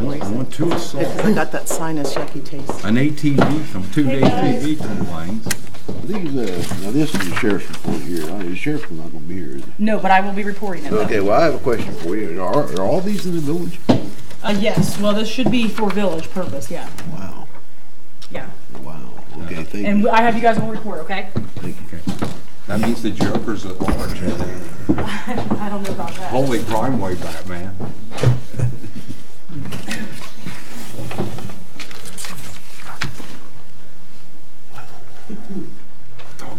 Want two assault, Because I got that sinus yucky taste. an ATV, some two-day ATV complaints. These, now this is the sheriff's report here. The sheriff's not gonna be here, is he? No, but I will be reporting it. Okay, well, I have a question for you. Are all these in the village? Yes, well, this should be for village purpose, yeah. Wow, Yeah. wow. Okay, thank And you. I have you guys on report, okay? Thank you. Okay. That means the Joker's at large. I don't know about that. Holy crime way back, man.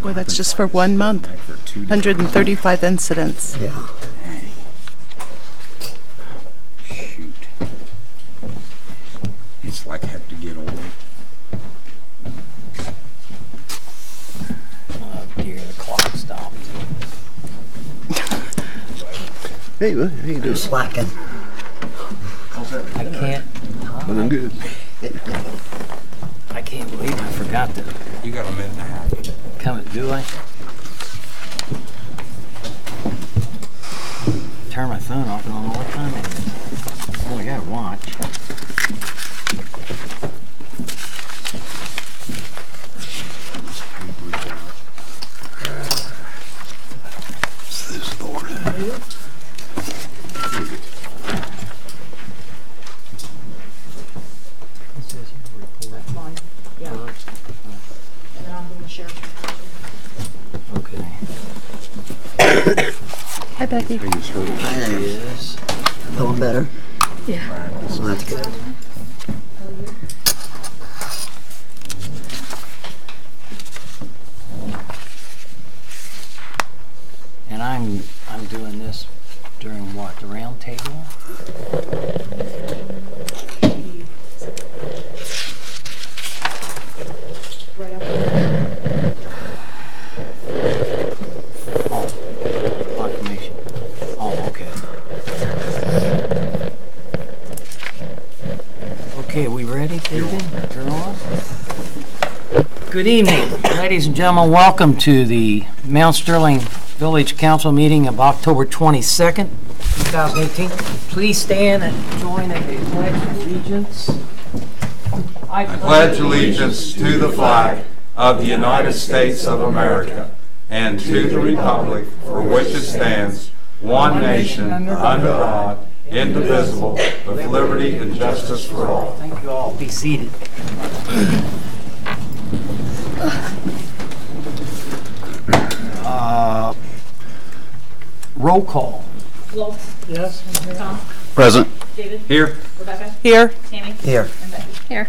Boy, that's just for 1 month. For 2 days. 135 incidents. Yeah. Shoot. It's like I have to get away. Oh dear, the clock stopped. Hey, man, how you doing? Slacking. I can't. But I'm good. I can't believe I forgot to You got a minute and a half. come. Do I? Turn my phone off and I don't know what time it is. Well, I gotta watch. This Lord. That's mine, yeah. And then I'm doing the sheriff's report. Okay. Hi, Becky. I just heard it. There he is. Feeling better? Yeah. So that's good. And I'm doing this during what? The round table? Right up there. Oh, proclamation. Oh, okay. Okay, we ready, David? You're on? Good evening, ladies and gentlemen. Welcome to the Mount Sterling Village Council meeting of October 22nd, 2018. Please stand and join in the Pledge of Allegiance. I pledge allegiance to the flag of the United States of America and to the republic for which it stands, one nation, under God, indivisible, with liberty and justice for all. Thank you all. Be seated. Roll call. Flo? Yes. Tom? Present. David? Here. Rebecca? Here. Tammy? Here. And Becky? Here.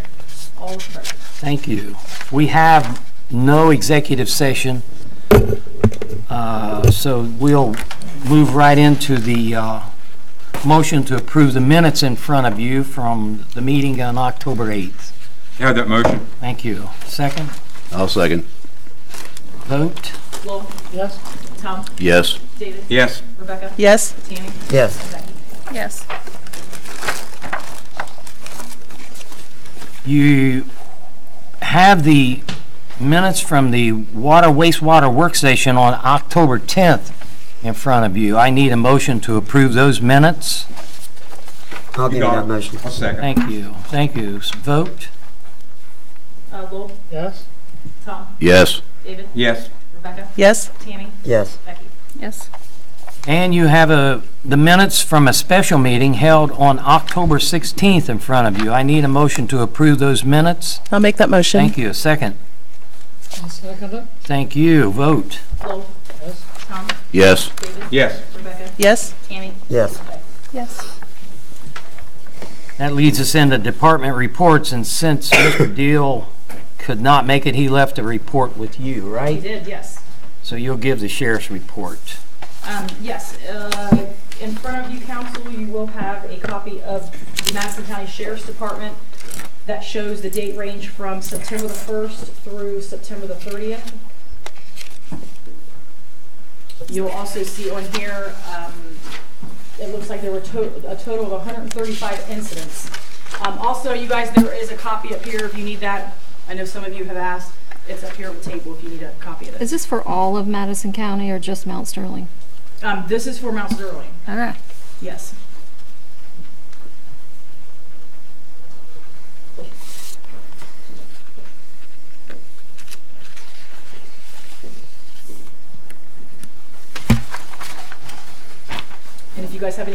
All present. Thank you. We have no executive session, so we'll move right into the motion to approve the minutes in front of you from the meeting on October 8th. You have that motion? Thank you. Second, I'll second. vote. Flo? Yes. Tom? Yes. David? Yes. Rebecca? Yes. Tammy? Yes. And Becky? Yes. You have the minutes from the water wastewater work session on October 10th in front of you. I need a motion to approve those minutes. I'll give you that motion. I'll second. Thank you. Thank you. Vote. Flo? Yes. Tom? Yes. David? Yes. Rebecca? Yes. Tammy? Yes. Becky? Yes. And you have the minutes from a special meeting held on October 16th in front of you. I need a motion to approve those minutes. I'll make that motion. Thank you. A second. I'll second it. Thank you. Vote. Flo? Yes. Tom? Yes. David? Yes. Rebecca? Yes. Tammy? Yes. Yes. That leads us into department reports, and since Mr. Deal could not make it, he left a report with you, He right? did, yes. So you'll give the sheriff's report. Yes, in front of you, council, you will have a copy of the Madison County Sheriff's Department that shows the date range from September the 1st through September the 30th. You'll also see on here, it looks like there were a total of 135 incidents. Also, you guys, there is a copy up here if you need that. I know some of you have asked. It's up here on the table if you need a copy of Is this. this for all of Madison County or just Mount Sterling? This is for Mount Sterling, Okay. yes.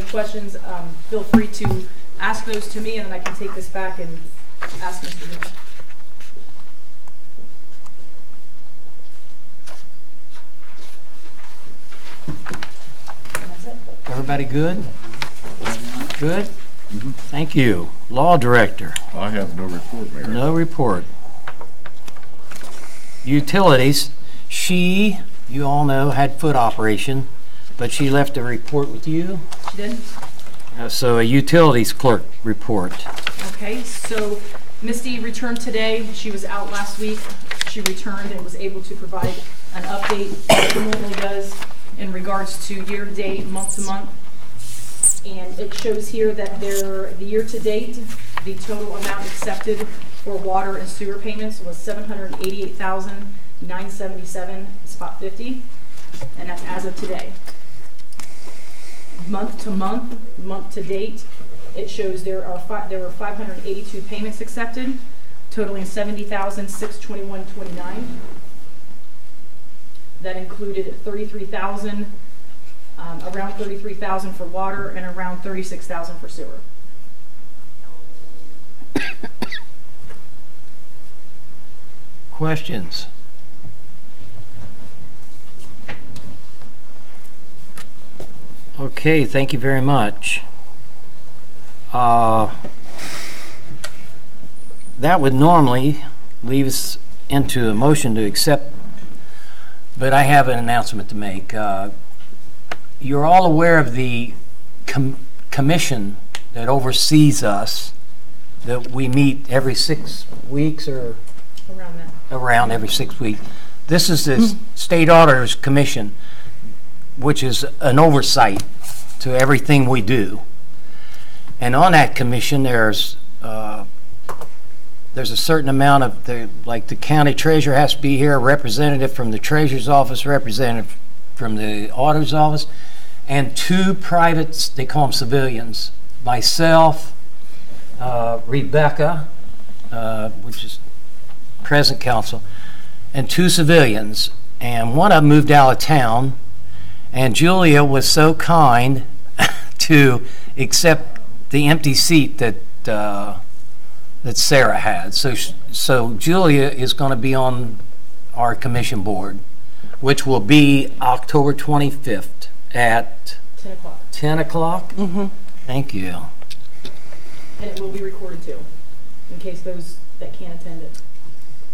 questions, feel free to ask those to me, and then I can take this back and ask Mr. Hill. And that's it. Everybody good? Good? Thank you. Law Director, I have no report, Mayor. no report. Utilities, she, you all know, had foot operation, but she left a report with you. She did? So a utilities clerk report. Okay, so Misty returned today. She was out last week. She returned and was able to provide an update, as she normally does, in regards to year-to-date, month-to-month. And it shows here that the year-to-date, the total amount accepted for water and sewer payments was $788,977.50, and that's as of today. Month-to-month, month-to-date, it shows there were 582 payments accepted, totaling $70,621.29. That included around $33,000 for water and around $36,000 for sewer. Questions? Okay, thank you very much. That would normally leave us into a motion to accept, but I have an announcement to make. You're all aware of the commission that oversees us, that we meet every 6 weeks or Around that. around every 6 weeks. This is the State Auditor's Commission, which is an oversight to everything we do. And on that commission, there's a certain amount of the county treasurer has to be here, a representative from the treasurer's office, representative from the auditor's office, and 2 privates, they call them civilians, myself, Rebecca, which is present counsel, and 2 civilians. And one of them moved out of town, and Julia was so kind to accept the empty seat that Sarah had. So Julia is going to be on our commission board, which will be October 25th at 10 o'clock. 10 o'clock? Mm-hmm. Thank you. And it will be recorded too, in case those that can't attend it.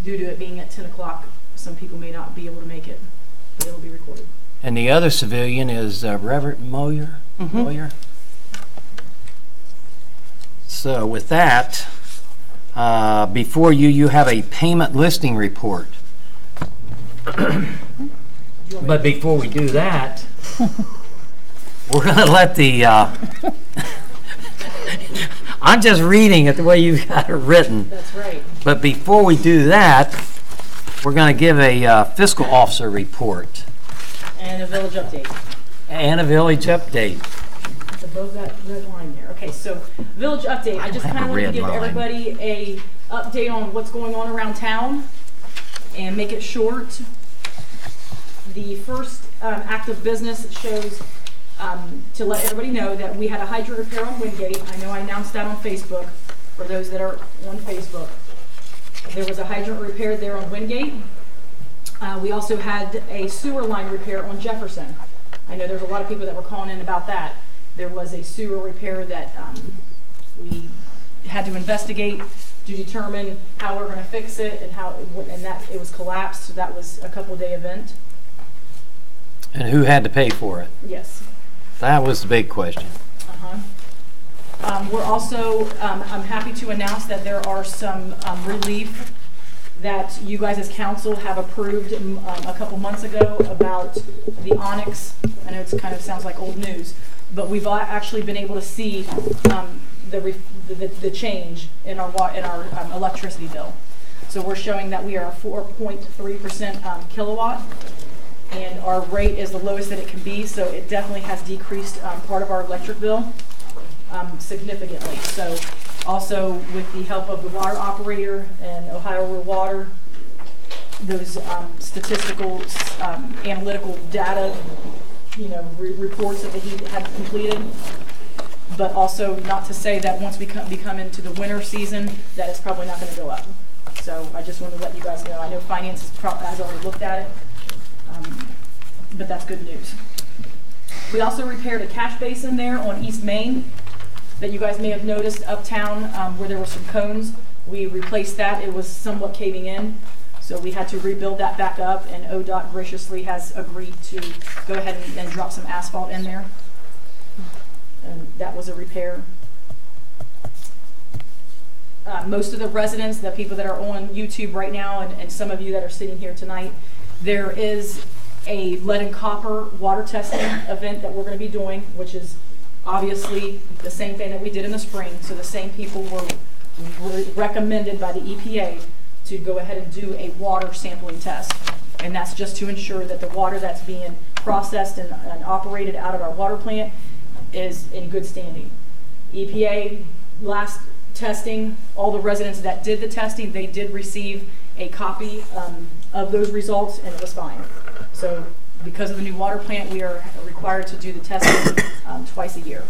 Due to it being at 10 o'clock, some people may not be able to make it, but it will be recorded. And the other civilian is Reverend Moyer. Moyer. So with that, before you have a payment listing report. But before we do that, we're going to let the... I'm just reading it the way you've got it written. That's right. But before we do that, we're going to give a fiscal officer report. And a village update. And a village update. It's above that red line there. Okay, so village update. I just kind of wanted to give everybody a update on what's going on around town and make it short. The first act of business shows to let everybody know that we had a hydrant repair on Wingate. I know I announced that on Facebook for those that are on Facebook. There was a hydrant repair there on Wingate. We also had a sewer line repair on Jefferson. I know there's a lot of people that were calling in about that. There was a sewer repair that we had to investigate to determine how we're going to fix it and that it was collapsed. So that was a couple-day event. And who had to pay for it? Yes. That was the big question. We're also, I'm happy to announce that there are some relief that you guys as council have approved a couple months ago about the Onyx. I know it kind of sounds like old news, but we've actually been able to see the change in our electricity bill. So we're showing that we are 4.3% kilowatt, and our rate is the lowest that it can be. So it definitely has decreased part of our electric bill significantly. So also with the help of the water operator and Ohio Rural Water, those statistical, analytical data, reports that he had completed, but also not to say that once we come into the winter season, that it's probably not gonna go up. So I just wanted to let you guys know. I know finance has already looked at it, but that's good news. We also repaired a catch basin there on East Main that you guys may have noticed uptown where there were some cones. We replaced that. It was somewhat caving in, so we had to rebuild that back up, and ODOT graciously has agreed to go ahead and drop some asphalt in there. And that was a repair. Most of the residents, the people that are on YouTube right now, and some of you that are sitting here tonight, there is a lead and copper water testing event that we're going to be doing, which is obviously the same thing that we did in the spring. So the same people were recommended by the EPA to go ahead and do a water sampling test. And that's just to ensure that the water that's being processed and operated out of our water plant is in good standing. EPA last testing, all the residents that did the testing, they did receive a copy of those results, and it was fine. So because of the new water plant, we are required to do the testing twice a year.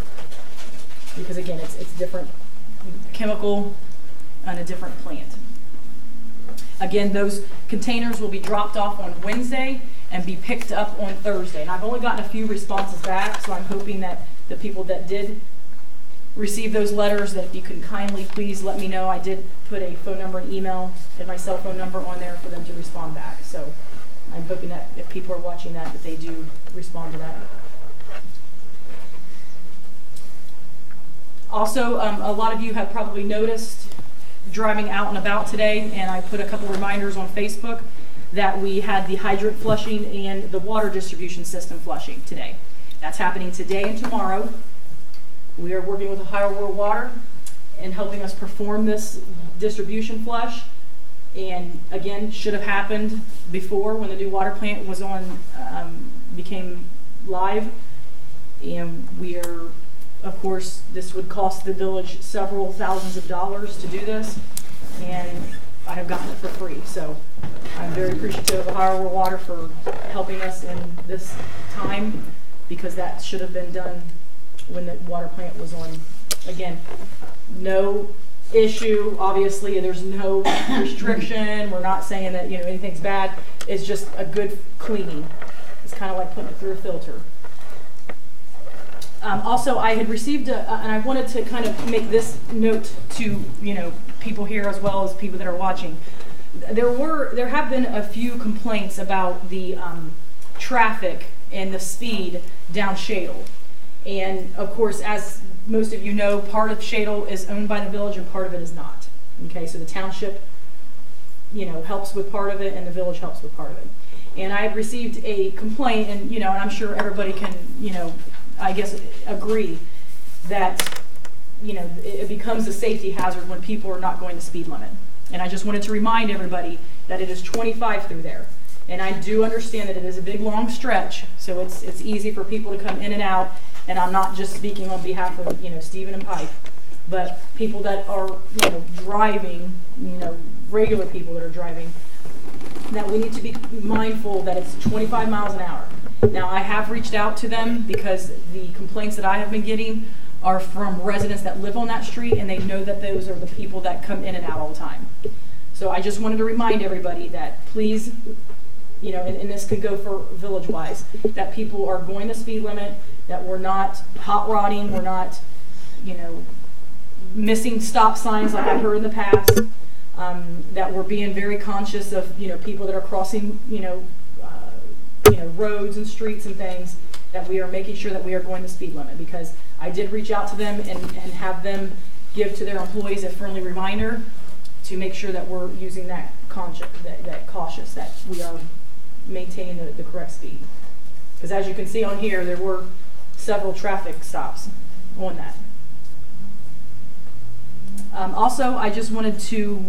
Because again, it's different chemical on a different plant. Again, those containers will be dropped off on Wednesday and be picked up on Thursday. And I've only gotten a few responses back, so I'm hoping that the people that did receive those letters, that if you can kindly please let me know. I did put a phone number and email and my cell phone number on there for them to respond back. So I'm hoping that if people are watching that they do respond to that. Also, a lot of you have probably noticed driving out and about today, and I put a couple reminders on Facebook that we had the hydrant flushing and the water distribution system flushing today. That's happening today and tomorrow. We are working with Ohio Rural Water and helping us perform this distribution flush. And again, should have happened before when the new water plant was on, became live. And we are, of course, this would cost the village several thousands of dollars to do this, and I have gotten it for free. So I'm very appreciative of Ohio Rural Water for helping us in this time, because that should have been done when the water plant was on. Again, no issue, obviously, there's no restriction. We're not saying that anything's bad. It's just a good cleaning. It's kind of like putting it through a filter. Also, I had received, and I wanted to kind of make this note to people here as well as people that are watching. There have been a few complaints about the traffic and the speed down Shadle. And of course, as most of you know, part of Shadle is owned by the village and part of it is not. Okay, so the township, helps with part of it, and the village helps with part of it. And I had received a complaint, and and I'm sure everybody can, I guess, agree that, it becomes a safety hazard when people are not going the speed limit. And I just wanted to remind everybody that it is 25 through there. And I do understand that it is a big, long stretch, so it's easy for people to come in and out. And I'm not just speaking on behalf of, Stephen and Pike, but people that are, driving, regular people that are driving, that we need to be mindful that it's 25 miles an hour. Now, I have reached out to them because the complaints that I have been getting are from residents that live on that street, and they know that those are the people that come in and out all the time. So I just wanted to remind everybody that please, and this could go for village-wise, that people are going the speed limit, that we're not hot rodding, we're not, missing stop signs like I've heard in the past, that we're being very conscious of, people that are crossing, roads and streets and things, that we are making sure that we are going the speed limit. Because I did reach out to them and have them give to their employees a friendly reminder to make sure that we're using that cautious, that we are maintaining the correct speed. Because as you can see on here, there were several traffic stops on that. Also, I just wanted to,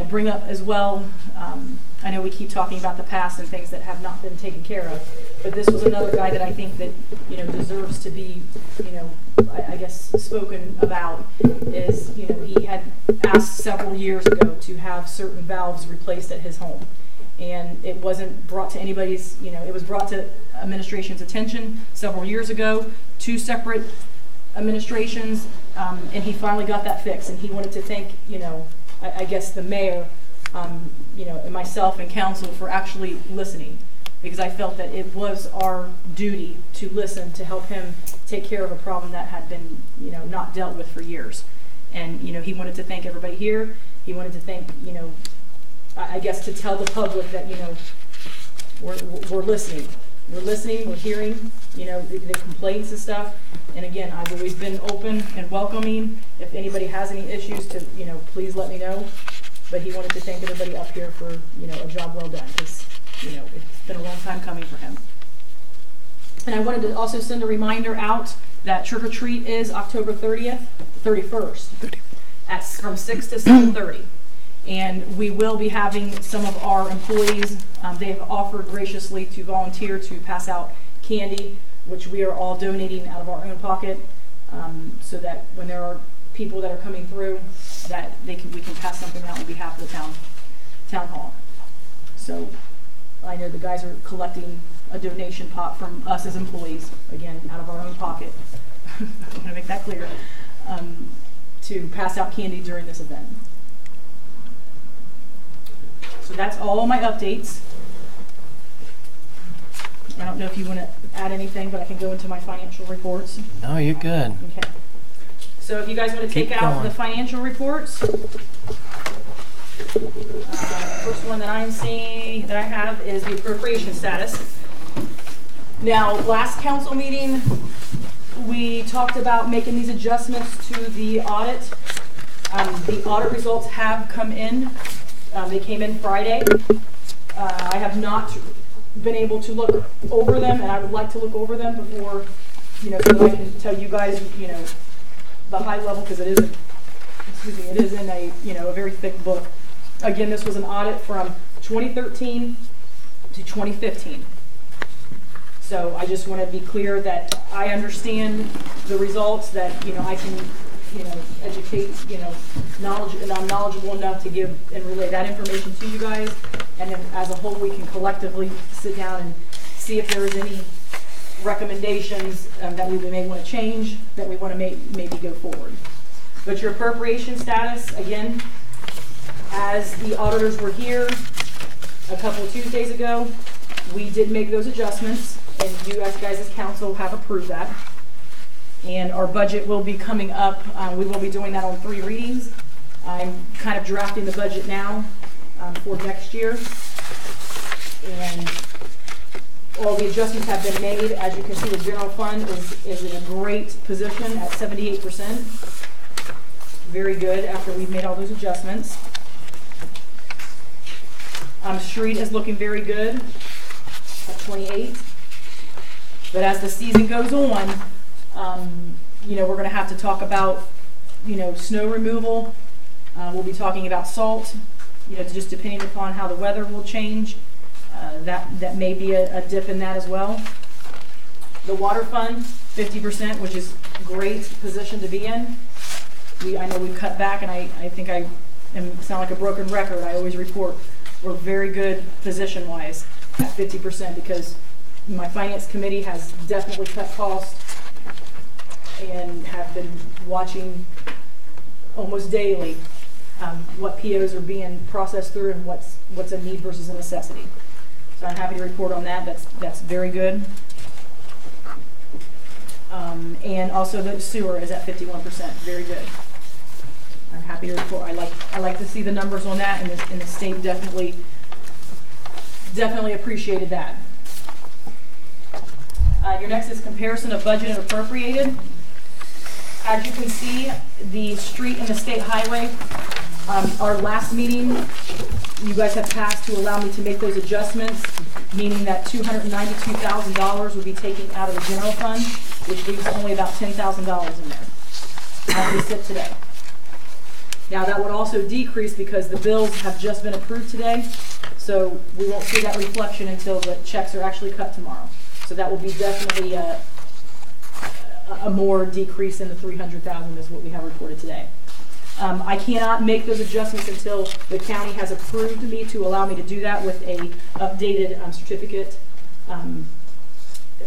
bring up as well, I know we keep talking about the past and things that have not been taken care of, but this was another guy that I think that, deserves to be, I guess, spoken about, is, he had asked several years ago to have certain valves replaced at his home. And it wasn't brought to anybody's, it was brought to administration's attention several years ago. Two separate administrations, and he finally got that fixed, and he wanted to thank, I guess the mayor, and myself and council for actually listening, because I felt that it was our duty to listen to help him take care of a problem that had been, not dealt with for years. And, he wanted to thank everybody here. He wanted to thank, I guess to tell the public that, we're listening. We're listening, we're hearing, the complaints and stuff. And again, I've always been open and welcoming. If anybody has any issues to, please let me know. But he wanted to thank everybody up here for, a job well done, because, it's been a long time coming for him. And I wanted to also send a reminder out that Trick or Treat is October 31st, from 6 to 7:30. And we will be having some of our employees, they have offered graciously to volunteer to pass out candy, which we are all donating out of our own pocket, so that when there are people that are coming through, that we can pass something out on behalf of the town hall. So I know the guys are collecting a donation pot from us as employees, again, out of our own pocket. I want to make that clear, to pass out candy during this event. So that's all my updates. I don't know if you want to add anything, but I can go into my financial reports. No, you're good. Okay. So if you guys want to take out the financial reports, first one that I'm seeing that I have is the appropriation status. Now, last council meeting, we talked about making these adjustments to the audit. The audit results have come in. They came in Friday. I have not been able to look over them, and I would like to look over them before, so that I can tell you guys, the high level, because it is in a, a very thick book. Again, this was an audit from 2013 to 2015. So I just want to be clear that I understand the results, that, I can, educate, knowledge, and I'm knowledgeable enough to give and relay that information to you guys. And then as a whole, we can collectively sit down and see if there is any recommendations that we may want to change, that we want to maybe go forward. But your appropriation status, again, as the auditors were here a couple of Tuesdays ago, we did make those adjustments, and you guys as council have approved that. And our budget will be coming up. We will be doing that on 3 readings. I'm kind of drafting the budget now for next year. And all the adjustments have been made. As you can see, the general fund is in a great position at 78%. Very good after we've made all those adjustments. Street is looking very good at 28. But as the season goes on, we're going to have to talk about, snow removal. We'll be talking about salt, just depending upon how the weather will change. That may be a dip in that as well. The water fund, 50%, which is a great position to be in. I know we've cut back, and I think I sound like a broken record. I always report we're very good position-wise at 50%, because my finance committee has definitely cut costs and have been watching almost daily what POs are being processed through and what's a need versus a necessity. So I'm happy to report on that. That's very good. And also the sewer is at 51%. Very good. I'm happy to report. I like to see the numbers on that, and the state definitely appreciated that. Your next is comparison of budget and appropriated. As you can see, the street and the state highway, our last meeting, you guys have passed to allow me to make those adjustments, meaning that $292,000 would be taken out of the general fund, which leaves only about $10,000 in there as we sit today. Now that would also decrease because the bills have just been approved today, so we won't see that reflection until the checks are actually cut tomorrow. So that will be definitely a more decrease in the $300,000 is what we have reported today. I cannot make those adjustments until the county has approved me to allow me to do that with a updated certificate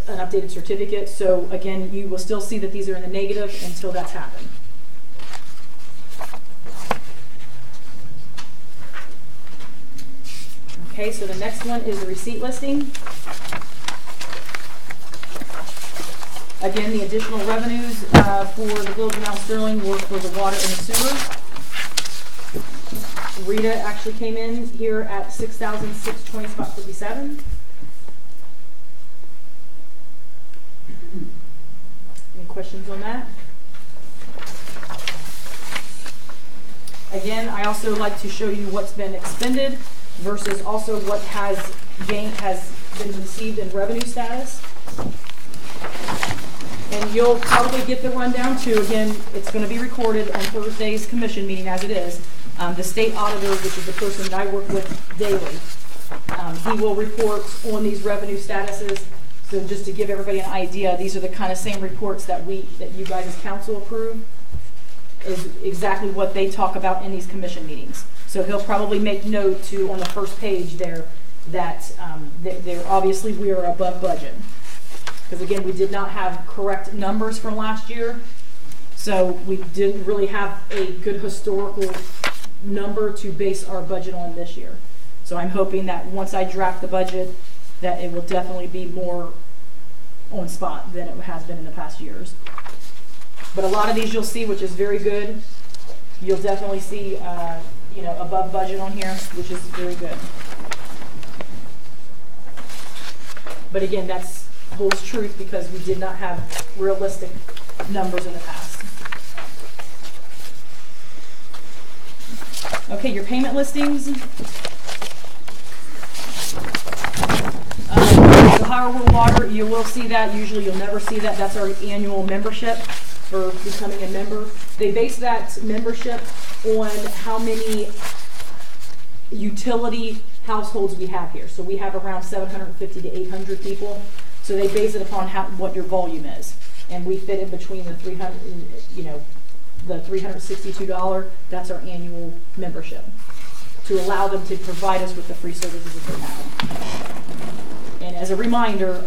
an updated certificate. So again, you will still see that these are in the negative until that's happened. Okay, so the next one is the receipt listing. Again, the additional revenues for the Village of Mount Sterling were for the water and the sewer. Rita actually came in here at $6,620.57. Any questions on that? Again, I also like to show you what's been expended versus also what has been received in revenue status. And you'll probably get the rundown too. Again, it's going to be recorded on Thursday's commission meeting as it is. The state auditor, which is the person that I work with daily, he will report on these revenue statuses. So just to give everybody an idea, these are the kind of same reports that you guys as council approve, is exactly what they talk about in these commission meetings. So he'll probably make note too on the first page there that they're obviously we are above budget. Because again, we did not have correct numbers from last year. So we didn't really have a good historical number to base our budget on this year. So I'm hoping that once I draft the budget, that it will definitely be more on spot than it has been in the past years. But a lot of these you'll see, which is very good. You'll definitely see, above budget on here, which is very good. But again, that's holds truth because we did not have realistic numbers in the past. Okay, your payment listings. The Higher World Water, you will see that. Usually you'll never see that. That's our annual membership for becoming a member. They base that membership on how many utility households we have here. So we have around 750 to 800 people. So they base it upon what your volume is. And we fit in between the the $362, that's our annual membership, to allow them to provide us with the free services that they have. And as a reminder,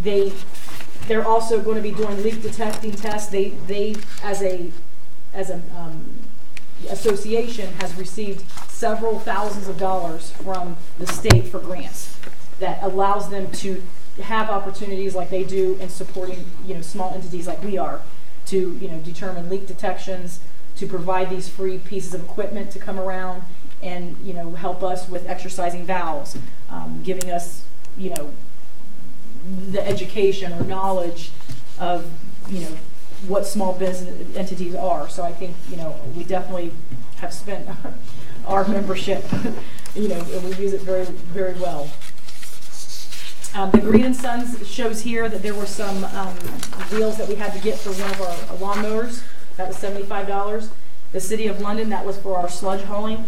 they're also going to be doing leak detecting tests. They as a association has received several thousands of dollars from the state for grants that allows them to have opportunities like they do in supporting small entities like we are to determine leak detections, to provide these free pieces of equipment to come around and help us with exercising valves, giving us the education or knowledge of what small business entities are. So I think we definitely have spent our membership and we use it very, very well. The Green & Sons shows here that there were some wheels that we had to get for one of our lawnmowers. That was $75. The City of London, that was for our sludge hauling.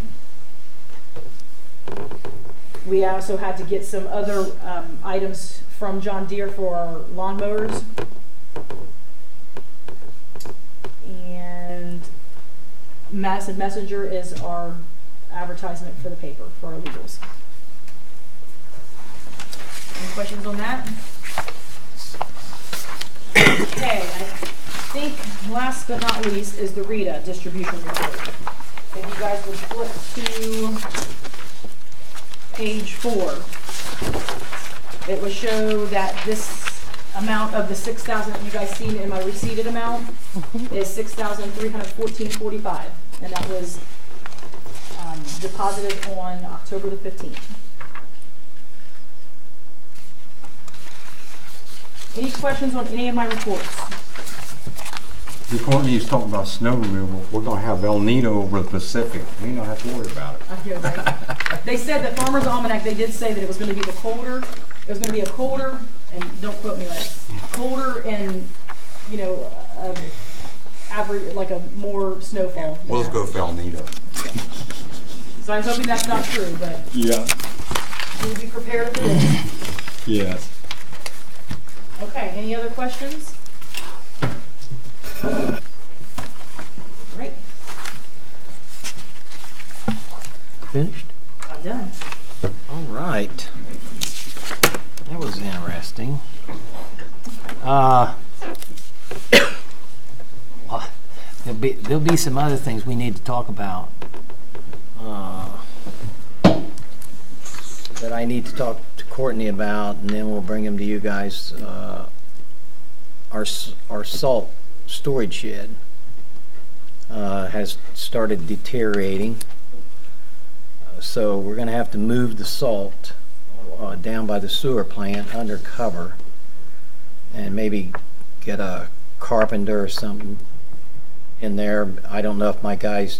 We also had to get some other items from John Deere for our lawnmowers. And Madison Messenger is our advertisement for the paper, for our legals. Any questions on that? Okay, I think last but not least is the RETA distribution report. If you guys would flip to page 4, it will show that this amount of the $6,000 that you guys seen in my receipted amount is $6,314.45, and that was deposited on October the 15th. Any questions on any of my reports? The Courtney is talking about snow removal. We're going to have El Nino over the Pacific. We don't have to worry about it. I hear that. They said the Farmer's Almanac, they did say that it was going to be it was going to be a colder, and don't quote me on it, colder and, average, like a more snowfall. We'll just go for El Nino. So I'm hoping that's not true, but Yeah. we'll be prepared if it is. Yes. Okay, any other questions? Great. Finished? I'm done. All right. That was interesting. There'll be some other things we need to talk about. That I need to talk to Courtney about, and then we'll bring them to you guys. Our salt storage shed has started deteriorating. So we're going to have to move the salt down by the sewer plant under cover and maybe get a carpenter or something in there. I don't know if my guys,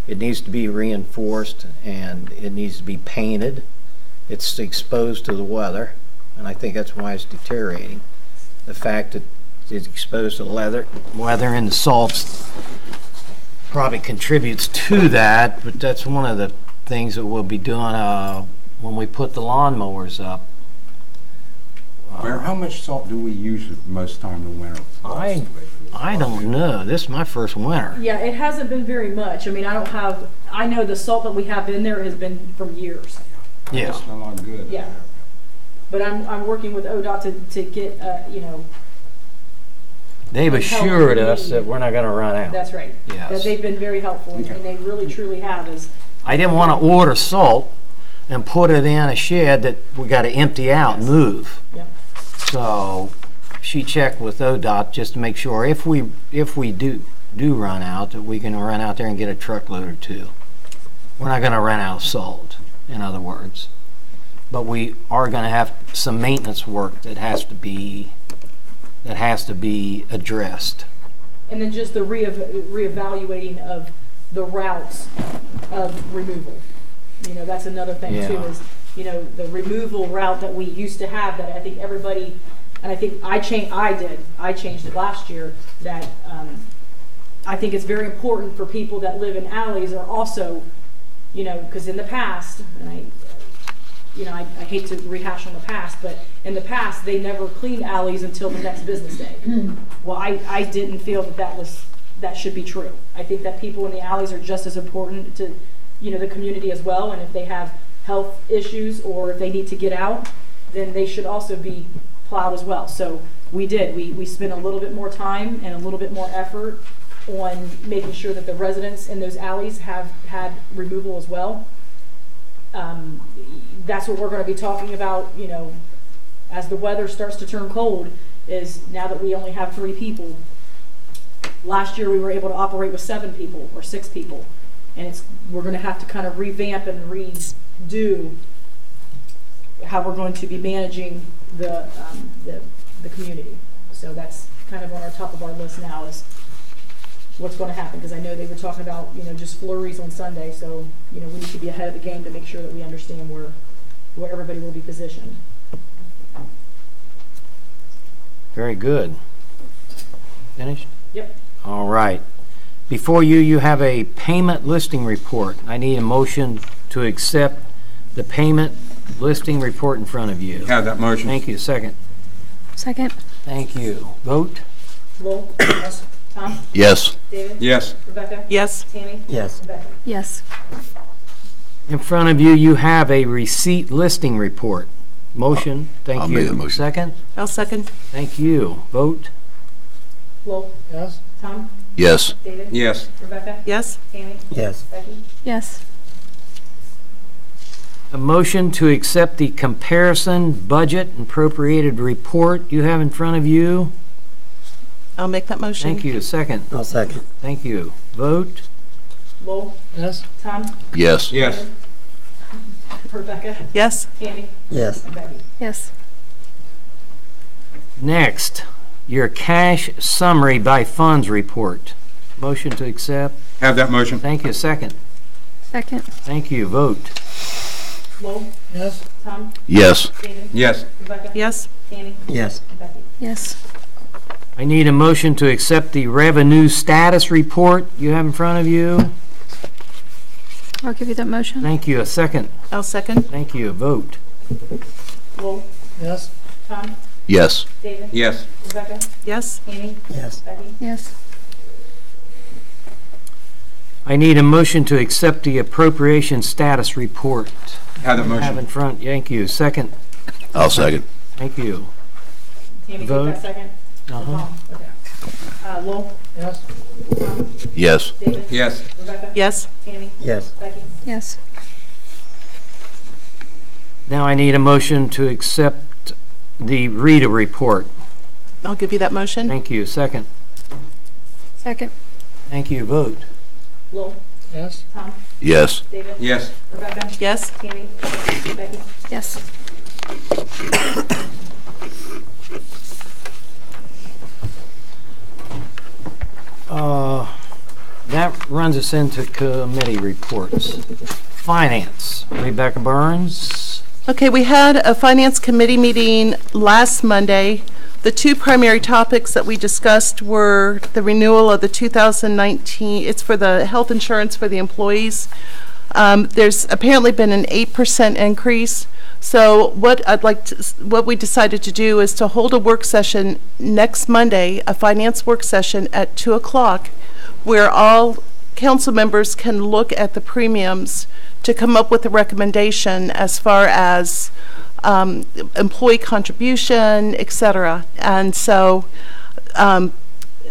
it needs to be reinforced and it needs to be painted. It's exposed to the weather, and I think that's why it's deteriorating. The fact that it's exposed to the weather and the salts probably contributes to that, but that's one of the things that we'll be doing when we put the lawnmowers up. Mayor, how much salt do we use most time in the winter? I don't know. This is my first winter. Yeah, it hasn't been very much. I mean, I know the salt that we have in there has been from years. Yeah. It's not good. Yeah. But I'm working with ODOT to get, They've assured us that we're not going to run out. That's right. Yes. That they've been very helpful, and they really truly have. I didn't want to order salt and put it in a shed that we got to empty out and move. Yeah. So she checked with ODOT just to make sure if we do run out, that we can run out there and get a truckload or two. We're not going to run out of salt, in other words. But we are going to have some maintenance work that has to be addressed. And then just the reevaluating of the routes of removal. You know, that's another thing too, is, you know, the removal route that we used to have that I think everybody, and I think I changed it last year, that I think it's very important for people that live in alleys are also, you know, because in the past, and I hate to rehash on the past, but in the past they never cleaned alleys until the next business day. Well, I didn't feel that should be true. I think that people in the alleys are just as important to, you know, the community as well, and if they have health issues or if they need to get out, then they should also be plowed as well. So we spent a little bit more time and a little bit more effort on making sure that the residents in those alleys have had removal as well. That's what we're going to be talking about, you know, as the weather starts to turn cold, is now that we only have 3 people. Last year we were able to operate with 7 people or 6 people, and we're going to have to kind of revamp and redo how we're going to be managing the community. So that's kind of on our top of our list now, is what's going to happen, because I know they were talking about, you know, just flurries on Sunday, so, you know, we need to be ahead of the game to make sure that we understand where everybody will be positioned. Very good. Finished? Yep. All right. Before you have a payment listing report. I need a motion to accept the payment listing report in front of you. Have that motion. Thank you. Second. Second. Thank you. Vote? Lowell? Yes. Tom? Yes. David? Yes. Rebecca? Yes. Tammy? Yes. Becky? Yes. In front of you have a receipt listing report. Motion. Thank I'll you. make the motion. Second. I'll second. Thank you. Vote? Lowell? Yes. Tom? Yes. David? Yes. Rebecca? Yes. Tammy? Yes. Becky? Yes. A motion to accept the comparison budget and appropriated report you have in front of you. I'll make that motion. Thank you. Second. I'll second. Thank you. Vote? Lowell? Yes. Tom? Yes. Yes. Rebecca? Yes. Tammy? Yes. And Becky? Yes. Next, your cash summary by funds report. Motion to accept. Have that motion. Thank you. Second. Second. Thank you. Vote? Lowell? Yes. Tom? Yes. David? Yes. Rebecca? Yes. Tammy? Yes. And Becky? Yes. I need a motion to accept the revenue status report you have in front of you. I'll give you that motion. Thank you. A second. I'll second. Thank you. Vote? Lowell? Yes. Tom? Yes. David? Yes. Rebecca? Yes. Tammy? Yes. Becky? Yes. I need a motion to accept the appropriation status report. Have that Have in motion. front. Thank you. Second. I'll second. Thank you. Tammy, take Vote. that second. Uh-huh. Tom, okay. Lowell, Yes. Tom, Yes. David, Yes. Rebecca, Yes. Tammy, Yes. Becky. Yes. Now I need a motion to accept the Rita report. I'll give you that motion. Thank you. Second. Second. Thank you. Vote. Lowell, Yes. Tom, Yes. David, Yes. Rebecca, Yes. Tammy, Becky. Yes. That runs us into committee reports. Finance, Rebecca Burns. Okay, we had a Finance Committee meeting last Monday. The two primary topics that we discussed were the renewal of the 2019, it's for the health insurance for the employees. There's apparently been an 8% increase. So what we decided to do is to hold a work session next Monday, a finance work session at 2 o'clock, where all council members can look at the premiums to come up with a recommendation as far as employee contribution, et cetera. And so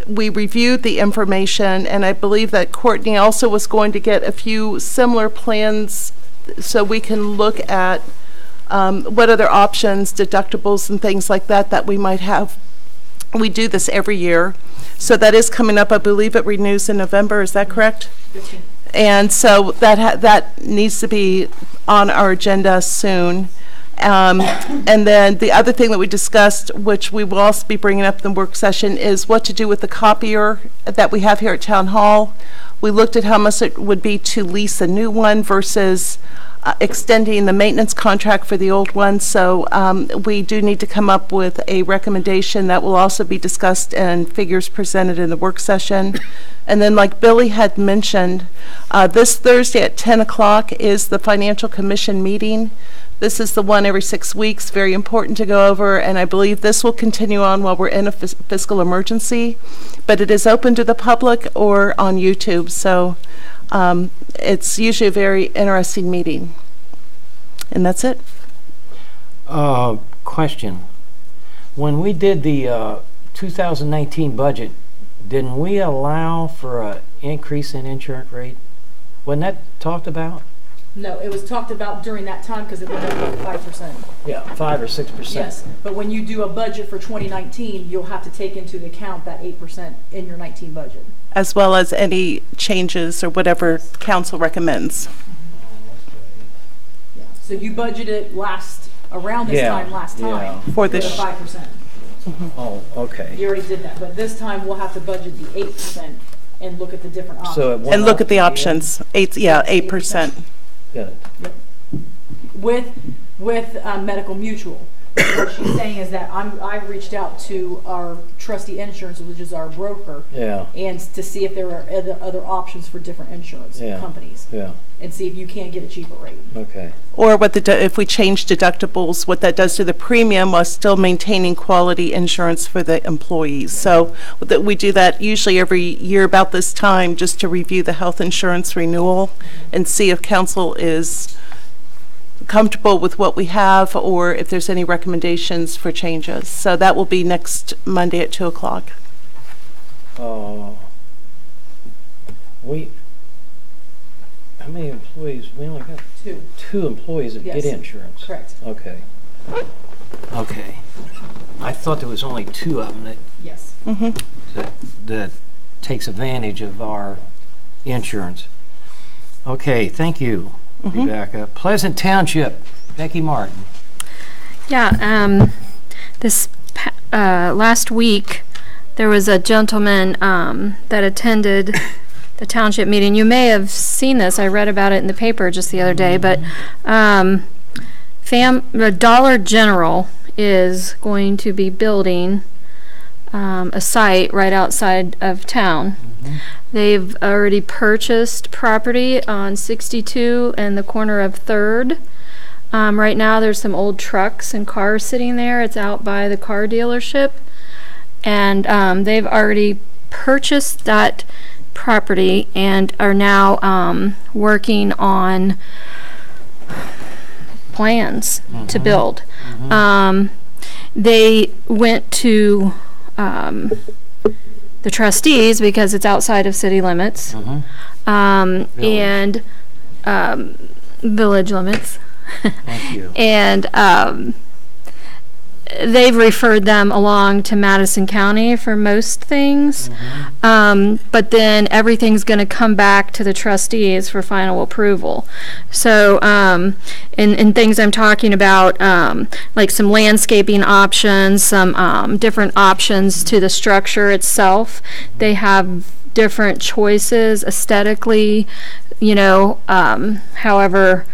we reviewed the information, and I believe that Courtney also was going to get a few similar plans so we can look at what other options, deductibles and things like that that we might have. We do this every year. So that is coming up. I believe it renews in November. Is that correct? 15. And so that needs to be on our agenda soon. And then the other thing that we discussed, which we will also be bringing up in the work session, is what to do with the copier that we have here at Town Hall. We looked at how much it would be to lease a new one versus extending the maintenance contract for the old one. So we do need to come up with a recommendation that will also be discussed and figures presented in the work session. And then, like Billy had mentioned, this Thursday at 10 o'clock is the Financial Commission meeting. This is the one every 6 weeks, very important to go over, and I believe this will continue on while we're in a fiscal emergency, but it is open to the public or on YouTube, so it's usually a very interesting meeting. And that's it. Question. When we did the 2019 budget, didn't we allow for an increase in insurance rate? Wasn't that talked about? No, it was talked about during that time because it went up like 5%. Yeah, 5 or 6%. Yes, but when you do a budget for 2019, you'll have to take into account that 8% in your 19 budget. As well as any changes or whatever council recommends. Yeah. So you budgeted around this time last time For this. the 5%. Oh, okay. You already did that, but this time we'll have to budget the 8% and look at the different options. So it went And look up at the again? options. 8%. Good. With Medical Mutual. What she's saying is that I reached out to our Trustee Insurance, which is our broker, Yeah, and to see if there are other options for different insurance companies, yeah, and see if you can get a cheaper rate. okay. Or if we change deductibles, what that does to the premium while still maintaining quality insurance for the employees. So we do that usually every year about this time, just to review the health insurance renewal and see if council is comfortable with what we have or if there's any recommendations for changes. So that will be next Monday at 2 o'clock. How many employees? We only got 2 employees that get Yes. insurance. Correct. Okay. Okay. I thought there was only 2 of them Yes. that takes advantage of our insurance. Okay, thank you, Rebecca. Pleasant Township, Becky Martin. Yeah, this last week, there was a gentleman that attended the township meeting. You may have seen this. I read about it in the paper just the other day, but the Dollar General is going to be building a site right outside of town. They've already purchased property on 62 and the corner of 3rd. Right now there's some old trucks and cars sitting there. It's out by the car dealership. And they've already purchased that property and are now working on plans to build. they went to the trustees because it's outside of city limits, and village limits. Thank you. And they've referred them along to Madison County for most things. But then everything's going to come back to the trustees for final approval. So in things I'm talking about, like some landscaping options, some different options to the structure itself. They have different choices aesthetically, you know, however,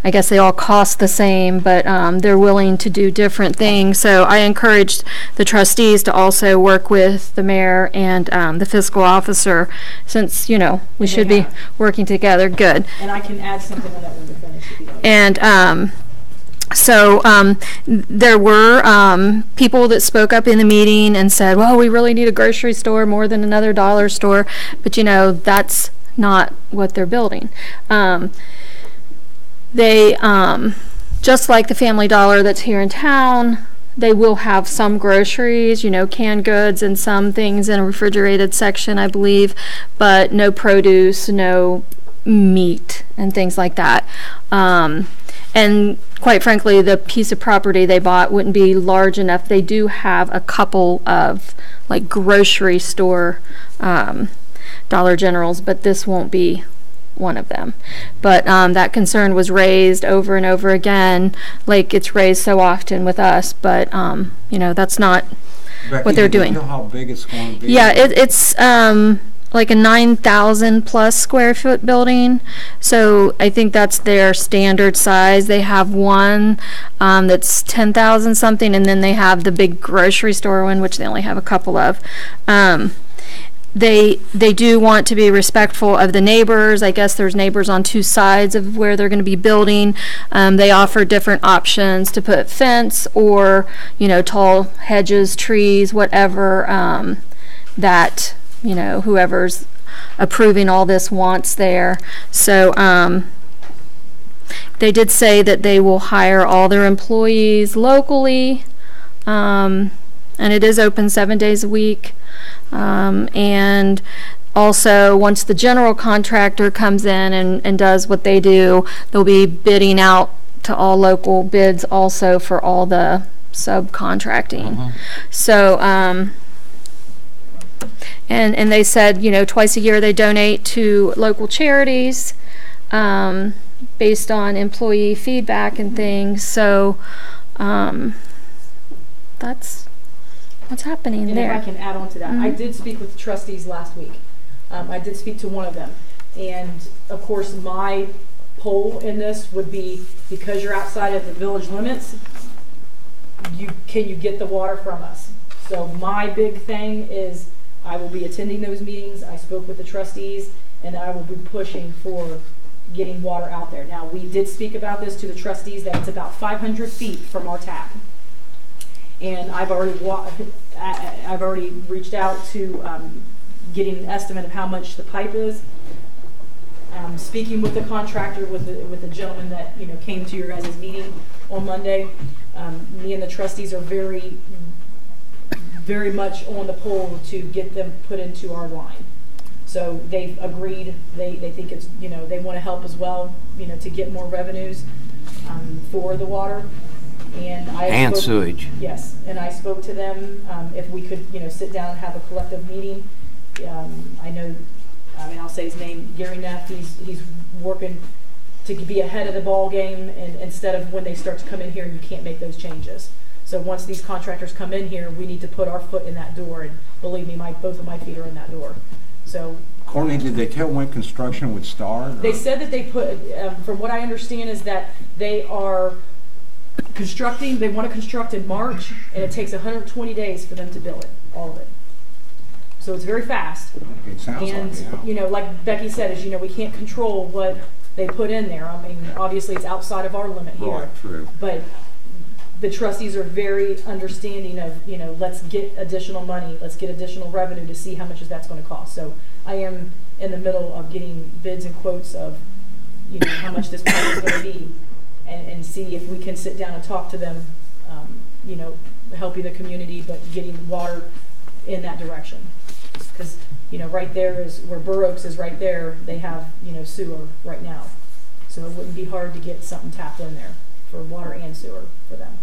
I guess they all cost the same, but they're willing to do different things. So I encouraged the trustees to also work with the mayor and the fiscal officer, since, you know, we should be working together. Good. And I can add something on that when we're finished. If you don't. And so there were people that spoke up in the meeting and said, well, we really need a grocery store more than another dollar store. But, you know, that's not what they're building. They, just like the Family Dollar that's here in town, they will have some groceries, you know, canned goods and some things in a refrigerated section, I believe, but no produce, no meat and things like that. And quite frankly, the piece of property they bought wouldn't be large enough. They do have a couple of like grocery store Dollar Generals, but this won't be one of them. But that concern was raised over and over again, like it's raised so often with us, but you know, that's not what they're doing. Do you know how big it's going to be? Yeah, it's like a 9,000 plus square foot building, so I think that's their standard size. They have one that's 10,000 something, and then they have the big grocery store one, which they only have a couple of. They do want to be respectful of the neighbors. I guess there's neighbors on two sides of where they're going to be building. They offer different options to put fence or, you know, tall hedges, trees, whatever that, you know, whoever's approving all this wants there. So they did say that they will hire all their employees locally, and it is open 7 days a week. And also, once the general contractor comes in and does what they do, they'll be bidding out to all local bids also for all the subcontracting. So, and they said, you know, twice a year they donate to local charities based on employee feedback and things. So, that's what's happening and there. if I can add on to that, I did speak with the trustees last week. I did speak to one of them, and of course my poll in this would be, because you're outside of the village limits, can you get the water from us? So my big thing is I will be attending those meetings. I spoke with the trustees, and I will be pushing for getting water out there. Now, we did speak about this to the trustees, that it's about 500 feet from our tap. And I've already reached out to getting an estimate of how much the pipe is. Speaking with the contractor, with the gentleman that, you know, came to your guys' meeting on Monday, me and the trustees are very, very much on the pole to get them put into our line. So they've agreed. They think it's, you know, they want to help as well, you know, to get more revenues for the water. And sewage. Yes, and I spoke to them if we could, you know, sit down and have a collective meeting. I know, I mean, I'll say his name, Gary Neff. He's working to be ahead of the ball game, and instead of when they start to come in here, you can't make those changes. So once these contractors come in here, we need to put our foot in that door, and believe me, both of my feet are in that door. So. Courtney, did they tell when construction would start? They said that they put, from what I understand, is that they are constructing. They want to construct in March, and it takes 120 days for them to build it, all of it. So it's very fast. It sounds and like, yeah. You know, like Becky said, as you know, we can't control what they put in there. I mean, obviously it's outside of our limit here. Right, true. But the trustees are very understanding of, you know, let's get additional money, let's get additional revenue to see how much that's going to cost. So I am in the middle of getting bids and quotes of, you know, how much this pipe is going to be, and see if we can sit down and talk to them, you know, helping the community, but getting water in that direction. Because, you know, right there is where Burr Oaks is right there, they have, you know, sewer right now. So it wouldn't be hard to get something tapped in there for water and sewer for them.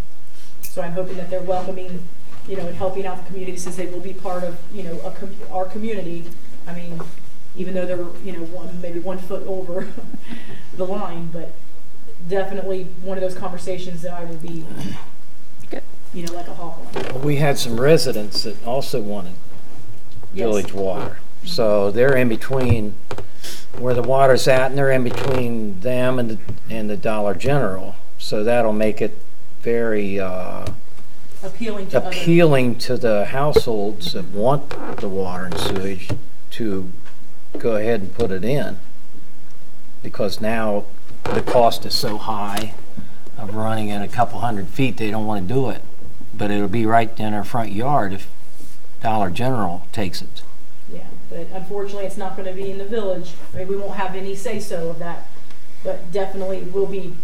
So I'm hoping that they're welcoming, you know, and helping out the community since they will be part of, you know, our community. I mean, even though they're, you know, maybe 1 foot over the line, but definitely one of those conversations that I will be, you know, like a hawk on. We had some residents that also wanted village water. So they're in between where the water's at, and they're in between them and the Dollar General. So that'll make it very appealing to the households that want the water and sewage to go ahead and put it in. Because now the cost is so high of running it a couple 100 feet, they don't want to do it. But it'll be right in our front yard if Dollar General takes it. Yeah, but unfortunately, it's not going to be in the village. I mean, we won't have any say-so of that, but definitely we'll be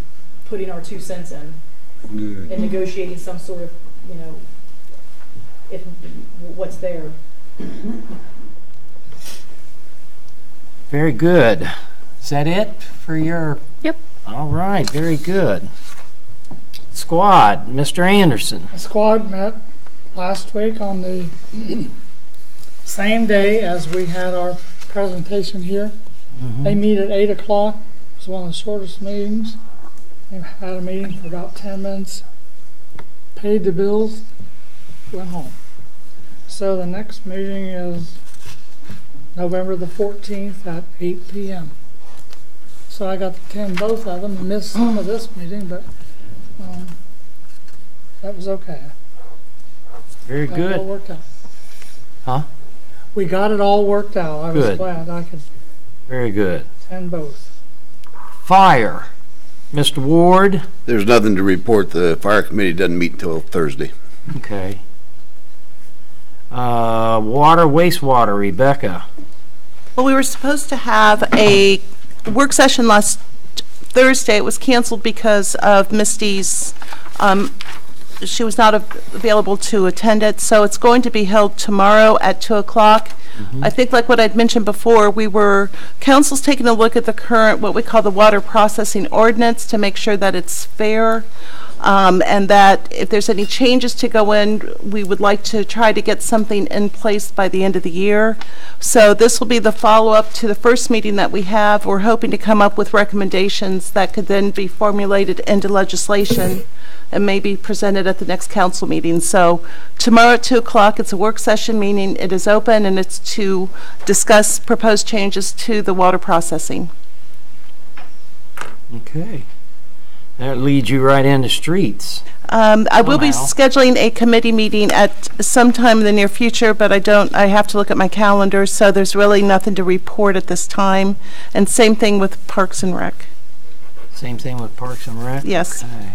putting our 2 cents in and negotiating some sort of, you know, if what's there. Very good. Is that it for your? Yep. All right, very good. Squad, Mr. Anderson. The squad met last week on the same day as we had our presentation here. They meet at 8 o'clock. It was one of the shortest meetings. They had a meeting for about 10 minutes, paid the bills, went home. So the next meeting is November the 14th at 8 p.m. So I got to attend both of them. I missed some of this meeting, but that was okay. Very Got it all good. worked out. Huh? We got it all worked out. I was Good. glad I could Very good. attend both. Fire, Mr. Ward. There's nothing to report. The fire committee doesn't meet until Thursday. Okay. Water, wastewater, Rebecca. Well, we were supposed to have a work session last Thursday. It was canceled because of Misty's, she was not available to attend it, so it's going to be held tomorrow at 2 o'clock. I think like what I'd mentioned before, council's taking a look at the current, what we call the water processing ordinance to make sure that it's fair, and that if there's any changes to go in, we would like to try to get something in place by the end of the year. So this will be the follow-up to the first meeting that we have. We're hoping to come up with recommendations that could then be formulated into legislation and maybe presented at the next council meeting. So tomorrow at 2 o'clock, it's a work session, meaning it is open, and it's to discuss proposed changes to the water processing. Okay. That leads you right into streets. I will be Somehow. scheduling a committee meeting at some time in the near future, but I have to look at my calendar, so there's really nothing to report at this time. And same thing with Parks and Rec. Same thing with Parks and Rec? Yes. Okay.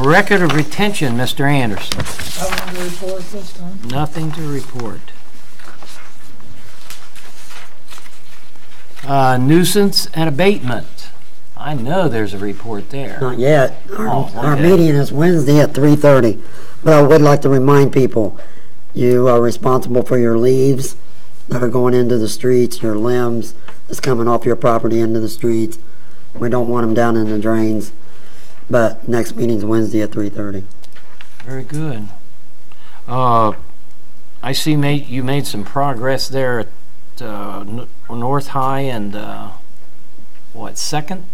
Record of retention, Mr. Anderson. Nothing to report this time. Nothing to report. Nuisance and abatement. I know there's a report there. Not yet. Our okay. meeting is Wednesday at 3:30. But I would like to remind people, you are responsible for your leaves that are going into the streets, your limbs that's coming off your property into the streets. We don't want them down in the drains. But next meeting's Wednesday at 3:30. Very good. I see you made some progress there at North High and what, Second?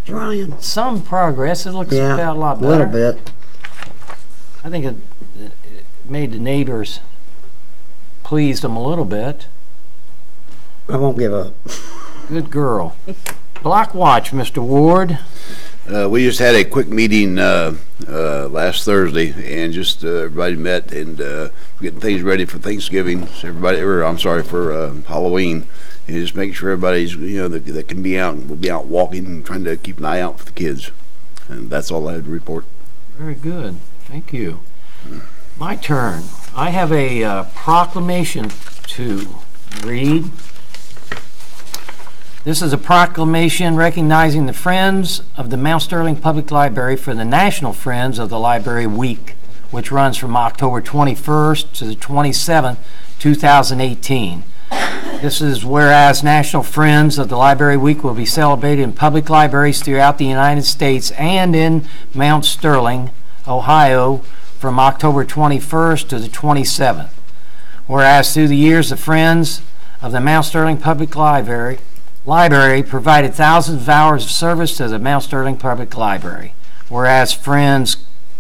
Trying. Some progress. It looks Yeah, about a lot a better. little bit. I think it made the neighbors pleased them a little bit. I won't give up. Good girl. Block watch, Mr. Ward. We just had a quick meeting last Thursday, and just everybody met and getting things ready for Thanksgiving. So for Halloween, and just making sure everybody's that can be out, will be out walking and trying to keep an eye out for the kids. And that's all I had to report. Very good. Thank you. My turn. I have a proclamation to read. This is a proclamation recognizing the Friends of the Mount Sterling Public Library for the National Friends of the Library Week, which runs from October 21st to the 27th, 2018. This is whereas National Friends of the Library Week will be celebrated in public libraries throughout the United States and in Mount Sterling, Ohio, from October 21st to the 27th. Whereas through the years, the Friends of the Mount Sterling Public Library provided thousands of hours of service to the Mount Sterling Public Library. Whereas Friends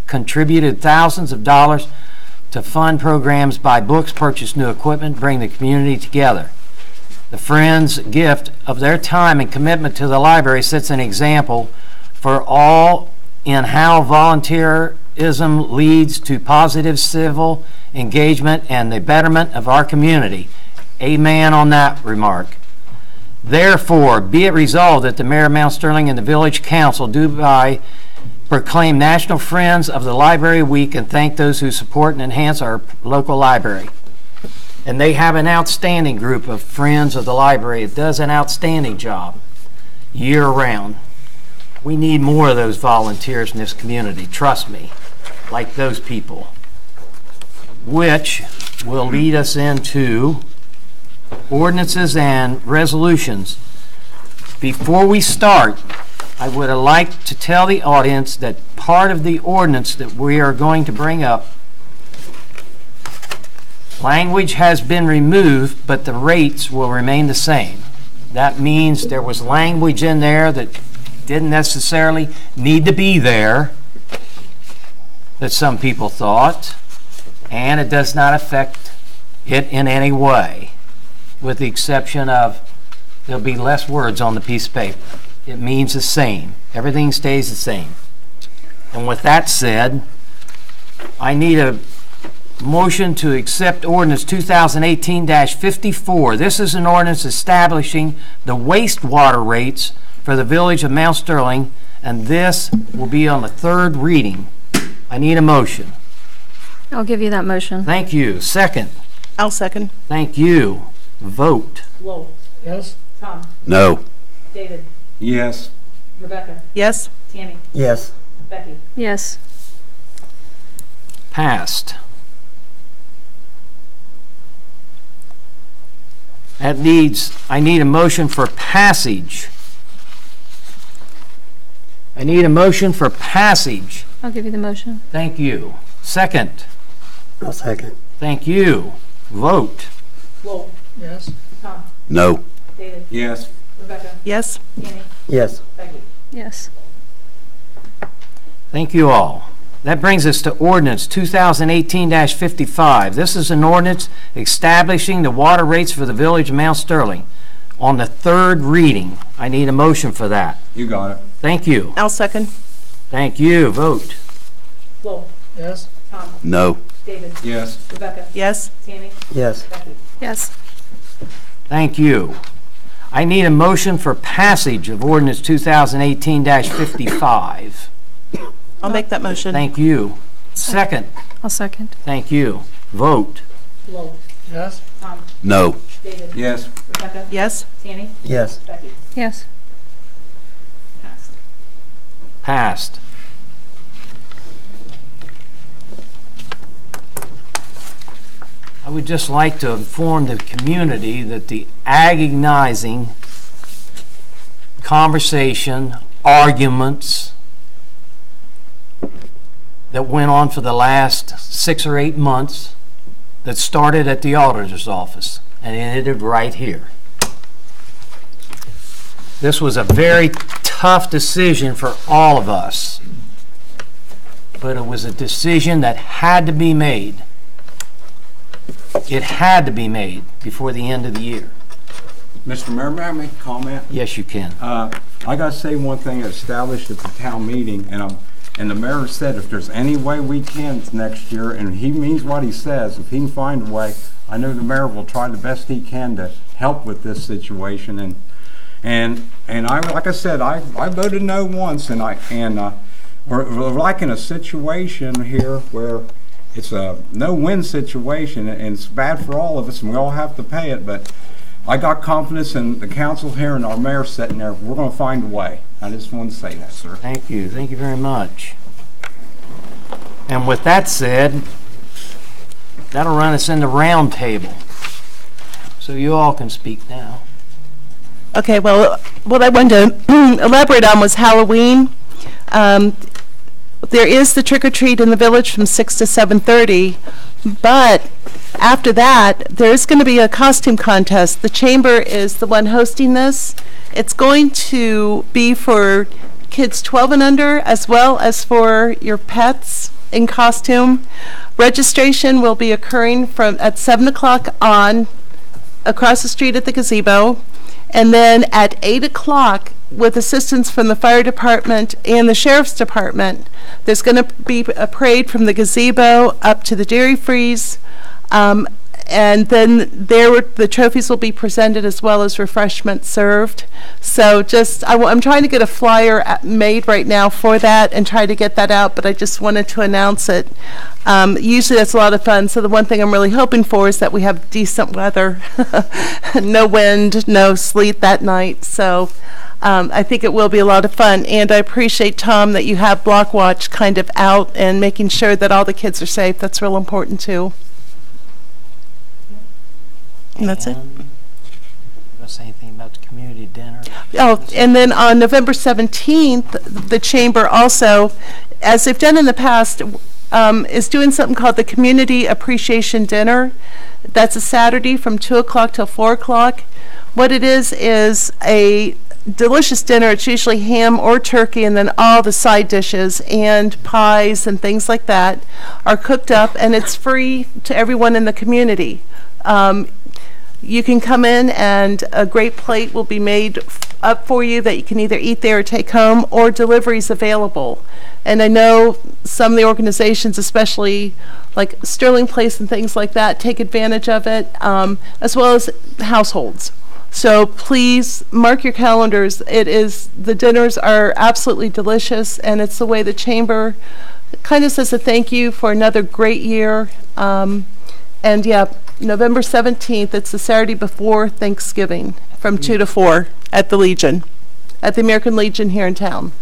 contributed thousands of dollars to fund programs, buy books, purchase new equipment, bring the community together. The Friends' gift of their time and commitment to the library sets an example for all in how volunteerism leads to positive civil engagement and the betterment of our community. Amen on that remark. Therefore, be it resolved that the Mayor of Mount Sterling and the Village Council do by proclaim National Friends of the Library Week and thank those who support and enhance our local library. And they have an outstanding group of Friends of the Library. It does an outstanding job year-round. We need more of those volunteers in this community, trust me, like those people, which will lead us into ordinances and resolutions. Before we start, I would like to tell the audience that part of the ordinance that we are going to bring up, language has been removed, but the rates will remain the same. That means there was language in there that didn't necessarily need to be there, that some people thought, and it does not affect it in any way, with the exception of there'll be less words on the piece of paper. It means the same. Everything stays the same. And with that said, I need a motion to accept ordinance 2018-54. This is an ordinance establishing the wastewater rates for the village of Mount Sterling, and this will be on the third reading. I need a motion. I'll give you that motion. Thank you. Second. I'll second. Thank you. Vote. Lowell. Yes? Tom. No. David. Yes. Rebecca. Yes. Tammy. Yes. Becky. Yes. Passed. That leads, I need a motion for passage. I need a motion for passage. I'll give you the motion. Thank you. Second. I'll second. Thank you. Vote. Lowell. Yes? Tom. No. David. Yes. Rebecca. Yes. Tammy. Yes. Becky. Yes. Thank you all. That brings us to ordinance 2018-55. This is an ordinance establishing the water rates for the village of Mount Sterling on the third reading. I need a motion for that. You got it. Thank you. I'll second. Thank you. Vote. Lowell. Yes? Tom. No. David. Yes. Rebecca. Yes. Tammy. Yes. Becky. Yes. Thank you. I need a motion for passage of ordinance 2018-55. I'll make that motion. Thank you. Second. I'll second. Thank you. Vote. Lowell. Yes? Tom. No. David. Yes. Rebecca. Yes. Tammy. Yes. Becky. Yes. Passed. Passed. I would just like to inform the community that the agonizing conversation, arguments that went on for the last 6 or 8 months that started at the auditor's office and ended right here. This was a very tough decision for all of us, but it was a decision that had to be made. It had to be made before the end of the year. Mr. Mayor, may I make a comment? Yes, you can. I got to say one thing established at the town meeting, and the mayor said if there's any way we can next year, and he means what he says, if he can find a way, I know the mayor will try the best he can to help with this situation. And I, like I said, I voted no once, we're like in a situation here where it's a no-win situation, and it's bad for all of us, and we all have to pay it. But I got confidence in the council here and our mayor sitting there. We're gonna find a way. I just want to say that, sir. Thank you very much. And with that said, that'll run us into round table. So you all can speak now. Okay, well, what I wanted to elaborate on was Halloween. There is the trick or treat in the village from 6 to 7:30, but after that, there's going to be a costume contest. The chamber is the one hosting this. It's going to be for kids 12 and under, as well as for your pets in costume. Registration will be occurring at 7 o'clock on, across the street at the gazebo. And then at 8 o'clock, with assistance from the fire department and the sheriff's department, there's going to be a parade from the gazebo up to the dairy freeze. And then the trophies will be presented as well as refreshments served. So I'm trying to get a flyer made right now for that and try to get that out, but I just wanted to announce it. Usually that's a lot of fun. So the one thing I'm really hoping for is that we have decent weather, no wind, no sleet that night. So I think it will be a lot of fun. And I appreciate, Tom, that you have Block Watch kind of out and making sure that all the kids are safe. That's real important too. And that's it. You want to say anything about the community dinner? Oh, and then on November 17th, the chamber also, as they've done in the past, is doing something called the Community Appreciation Dinner. That's a Saturday from 2 o'clock till 4 o'clock. What it is a delicious dinner. It's usually ham or turkey, and then all the side dishes and pies and things like that are cooked up, and it's free to everyone in the community. You can come in and a great plate will be made up for you that you can either eat there or take home, or deliveries available. And I know some of the organizations, especially like Sterling Place and things like that, take advantage of it, as well as households. So please mark your calendars. The dinners are absolutely delicious, and it's the way the chamber kind of says a thank you for another great year. And yeah, November 17th, it's the Saturday before Thanksgiving from 2 to 4 at the Legion, at the American Legion here in town.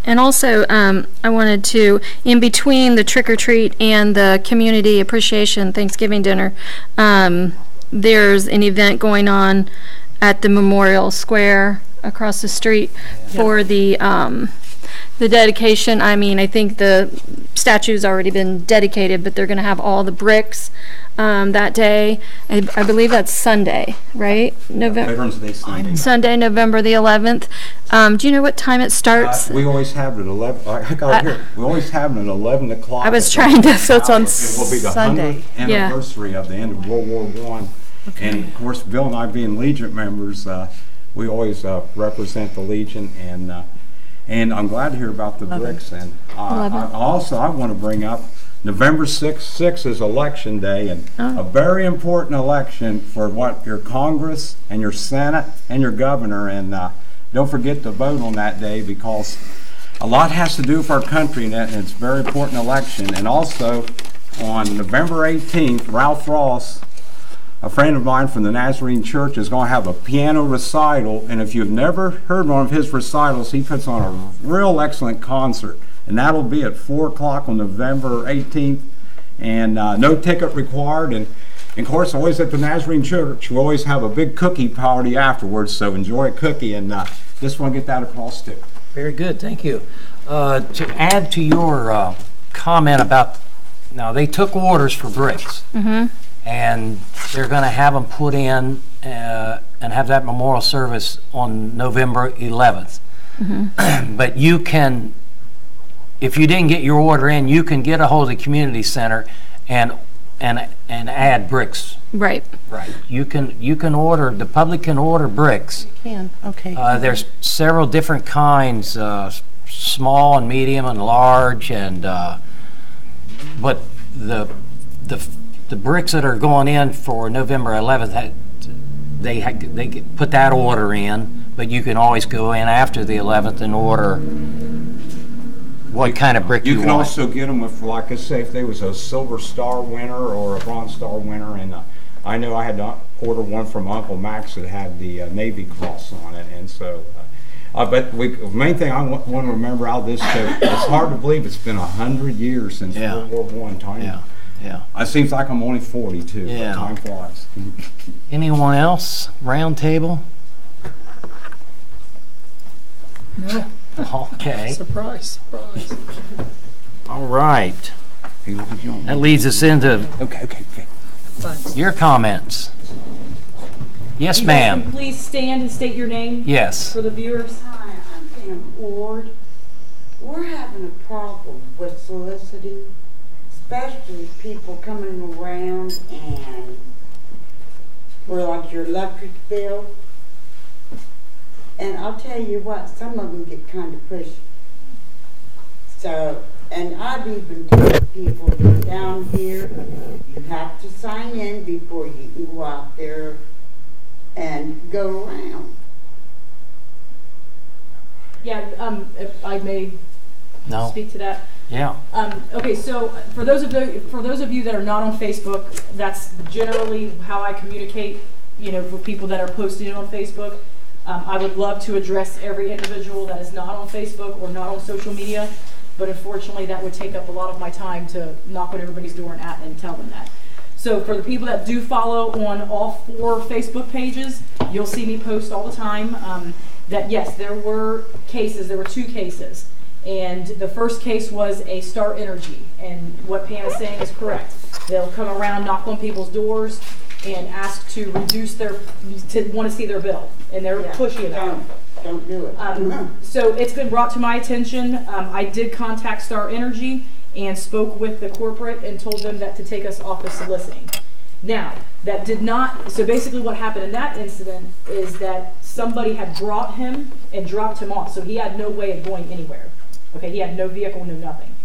And also, I wanted to, in between the trick or treat and the community appreciation Thanksgiving dinner, there's an event going on at the Memorial Square across the street for the dedication. I mean, I think the statue's already been dedicated, but they're going to have all the bricks that day. I believe that's Sunday, right? Veterans Day Sunday. Sunday, November the 11th. Do you know what time it starts? We always have it at 11. I got it here. We always have it at 11 o'clock. I was trying to. So it's on It will be the Sunday. 100th anniversary of the end of World War I. Okay. And of course, Bill and I being Legion members, we always represent the Legion, and I'm glad to hear about the bricks. And I want to bring up November 6th is Election Day, and a very important election for your Congress and your Senate and your governor. And don't forget to vote on that day, because a lot has to do with our country, and it's a very important election. And also on November 18th, Ralph Ross, a friend of mine from the Nazarene Church, is going to have a piano recital, and if you've never heard one of his recitals, he puts on a real excellent concert, and that'll be at 4 o'clock on November 18th, and no ticket required. And of course, always at the Nazarene Church, we always have a big cookie party afterwards, so enjoy a cookie, and just want to get that across too. Very good, thank you. To add to your comment about, now they took orders for bricks. Mm-hmm. And they're going to have them put in and have that memorial service on November 11th. Mm-hmm. But you can, if you didn't get your order in, you can get a hold of the community center and add bricks. Right. Right. You can order, the public can order bricks. Okay. There's several different kinds, small and medium and large, and but the bricks that are going in for November 11th, they put that order in, but you can always go in after the 11th and order what kind of brick you want. You can also get them with, like I say, if there was a Silver Star winner or a Bronze Star winner, and I know I had to order one from Uncle Max that had the Navy Cross on it, and so. But the main thing I want to remember out of this, too, it's hard to believe it's been 100 years since Yeah. World War I. Time. Yeah. It seems like I'm only 42, Yeah. but time flies. Anyone else? Round table? No, Okay. surprise, surprise. All right. Hey, look at you on- That leads us into Okay. Thanks. your comments. Yes, You guys can ma'am. Please stand and state your name Yes. for the viewers. Hi, I'm Pam Ward. We're having a problem with soliciting, especially people coming around and for like your electric bill. And I'll tell you what, some of them get kind of pushy. So, and I've even told people down here, you have to sign in before you can go out there and go around. Yeah, if I may No. speak to that. Yeah. Okay, so for those of you that are not on Facebook, that's generally how I communicate, for people that are posting it on Facebook. I would love to address every individual that is not on Facebook or not on social media, but unfortunately that would take up a lot of my time to knock on everybody's door and tell them that. So for the people that do follow on all 4 Facebook pages, you'll see me post all the time that yes, there were 2 cases. And the first case was a Star Energy, and what Pam is saying is correct. They'll come around, knock on people's doors, and ask to reduce want to see their bill, and they're pushy about it. Don't do it. So it's been brought to my attention. I did contact Star Energy and spoke with the corporate and told them that to take us off of soliciting. Now, that did not, so basically what happened in that incident is that somebody had brought him and dropped him off, so he had no way of going anywhere. Okay, he had no vehicle, no nothing.